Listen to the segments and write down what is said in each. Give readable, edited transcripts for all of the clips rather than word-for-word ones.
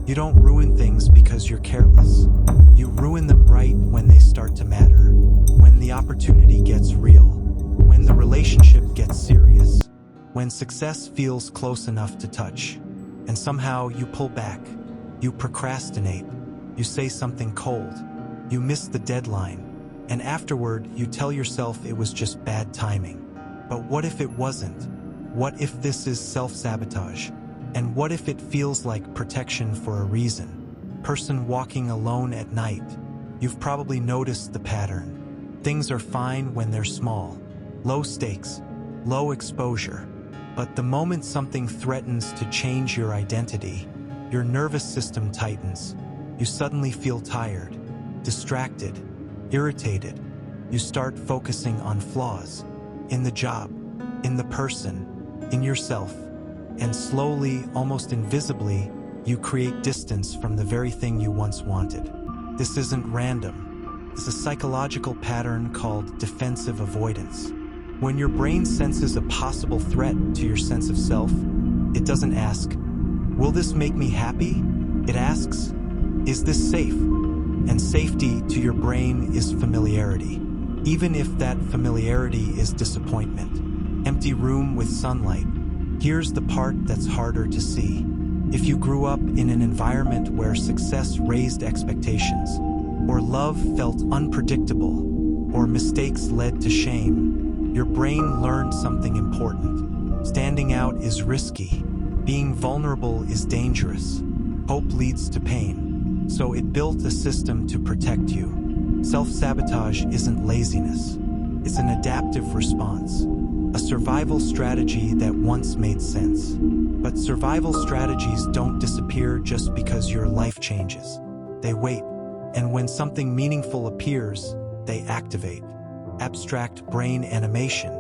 You don't ruin things because you're careless. You ruin them right when they start to matter, when the opportunity gets real, when the relationship gets serious, when success feels close enough to touch, and somehow you pull back, you procrastinate, you say something cold, you miss the deadline, and afterward you tell yourself it was just bad timing. But what if it wasn't? What if this is self-sabotage? And what if it feels like protection for a reason? Person walking alone at night. You've probably noticed the pattern. Things are fine when they're small, low stakes, low exposure. But the moment something threatens to change your identity, your nervous system tightens. You suddenly feel tired, distracted, irritated. You start focusing on flaws, in the job, in the person, in yourself. And slowly, almost invisibly, you create distance from the very thing you once wanted. This isn't random. It's a psychological pattern called defensive avoidance. When your brain senses a possible threat to your sense of self, it doesn't ask, "Will this make me happy?" It asks, "Is this safe?" And safety to your brain is familiarity, even if that familiarity is disappointment. Empty room with sunlight. Here's the part that's harder to see. If you grew up in an environment where success raised expectations, or love felt unpredictable, or mistakes led to shame, your brain learned something important. Standing out is risky. Being vulnerable is dangerous. Hope leads to pain. So it built a system to protect you. Self-sabotage isn't laziness. It's an adaptive response. A survival strategy that once made sense. But survival strategies don't disappear just because your life changes. They wait, and when something meaningful appears, they activate. Abstract brain animation.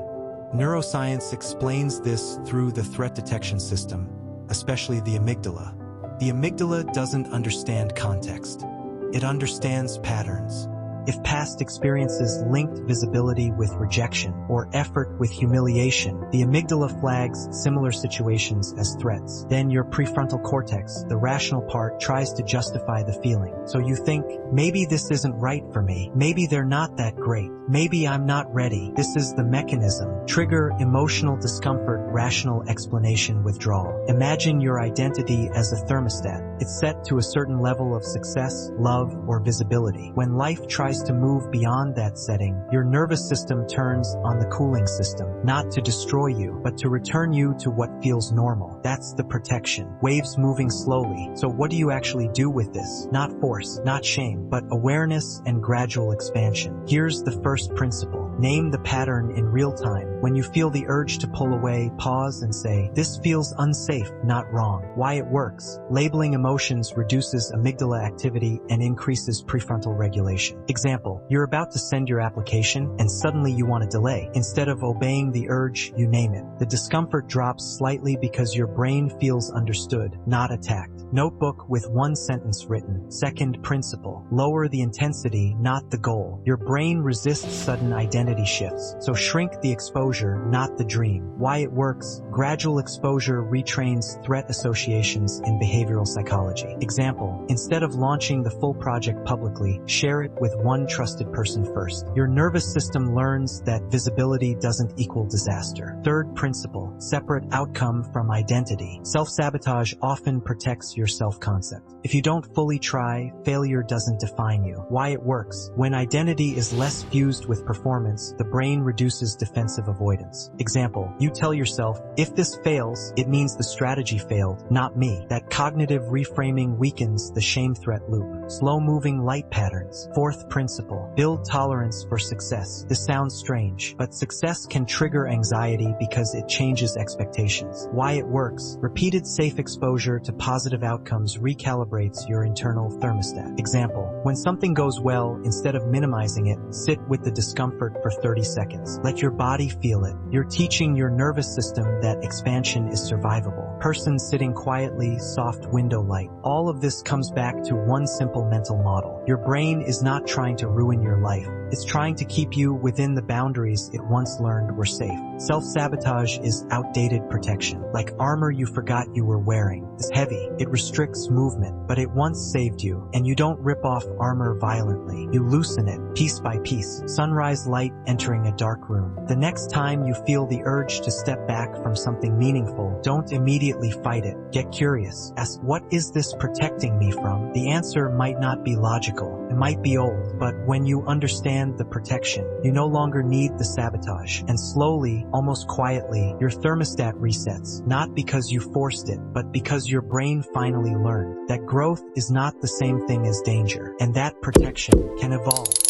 Neuroscience explains this through the threat detection system, especially the amygdala. The amygdala doesn't understand context. It understands patterns. If past experiences linked visibility with rejection or effort with humiliation, the amygdala flags similar situations as threats. Then your prefrontal cortex, the rational part, tries to justify the feeling. So you think, maybe this isn't right for me. Maybe they're not that great. Maybe I'm not ready. This is the mechanism. Trigger emotional discomfort, rational explanation, withdrawal. Imagine your identity as a thermostat. It's set to a certain level of success, love, or visibility. When life tries to move beyond that setting, your nervous system turns on the cooling system, not to destroy you, but to return you to what feels normal. That's the protection. Waves moving slowly. So what do you actually do with this? Not force, not shame, but awareness and gradual expansion. Here's the first principle. Name the pattern in real time. When you feel the urge to pull away, pause and say, "This feels unsafe, not wrong." Why it works. Labeling emotions reduces amygdala activity and increases prefrontal regulation. Example, you're about to send your application and suddenly you want to delay. Instead of obeying the urge, you name it. The discomfort drops slightly because your brain feels understood, not attacked. Notebook with one sentence written. Second principle, lower the intensity, not the goal. Your brain resists sudden identity shifts, so shrink the exposure, not the dream. Why it works. Gradual exposure retrains threat associations in behavioral psychology. Example, instead of launching the full project publicly, share it with one trusted person first. Your nervous system learns that visibility doesn't equal disaster. Third principle, separate outcome from identity. Self-sabotage often protects your self-concept. If you don't fully try, failure doesn't define you. Why it works. When identity is less fused with performance, the brain reduces defensive avoidance. Example, you tell yourself, if this fails, it means the strategy failed, not me. That cognitive reframing weakens the shame threat loop. Slow-moving light patterns. Fourth principle, build tolerance for success. This sounds strange, but success can trigger anxiety because it changes expectations. Why it works. Repeated safe exposure to positive outcomes recalibrates your internal thermostat. Example, when something goes well, instead of minimizing it, sit with the discomfort for 30 seconds. Let your body feel it. You're teaching your nervous system that expansion is survivable. Person sitting quietly, soft window light. All of this comes back to one simple mental model. Your brain is not trying to ruin your life. It's trying to keep you within the boundaries it once learned were safe. Self-sabotage is outdated protection, like armor you forgot you were wearing. It's heavy, it restricts movement, but it once saved you, and you don't rip off armor violently. You loosen it, piece by piece. Sunrise light entering a dark room. The next time you feel the urge to step back from something meaningful, don't immediately fight it. Get curious. Ask, what is this protecting me from? The answer might not be logical. It might be old, but when you understand the protection, you no longer need the sabotage. And slowly, almost quietly, your thermostat resets, not because you forced it, but because your brain finally learned that growth is not the same thing as danger, and that protection can evolve.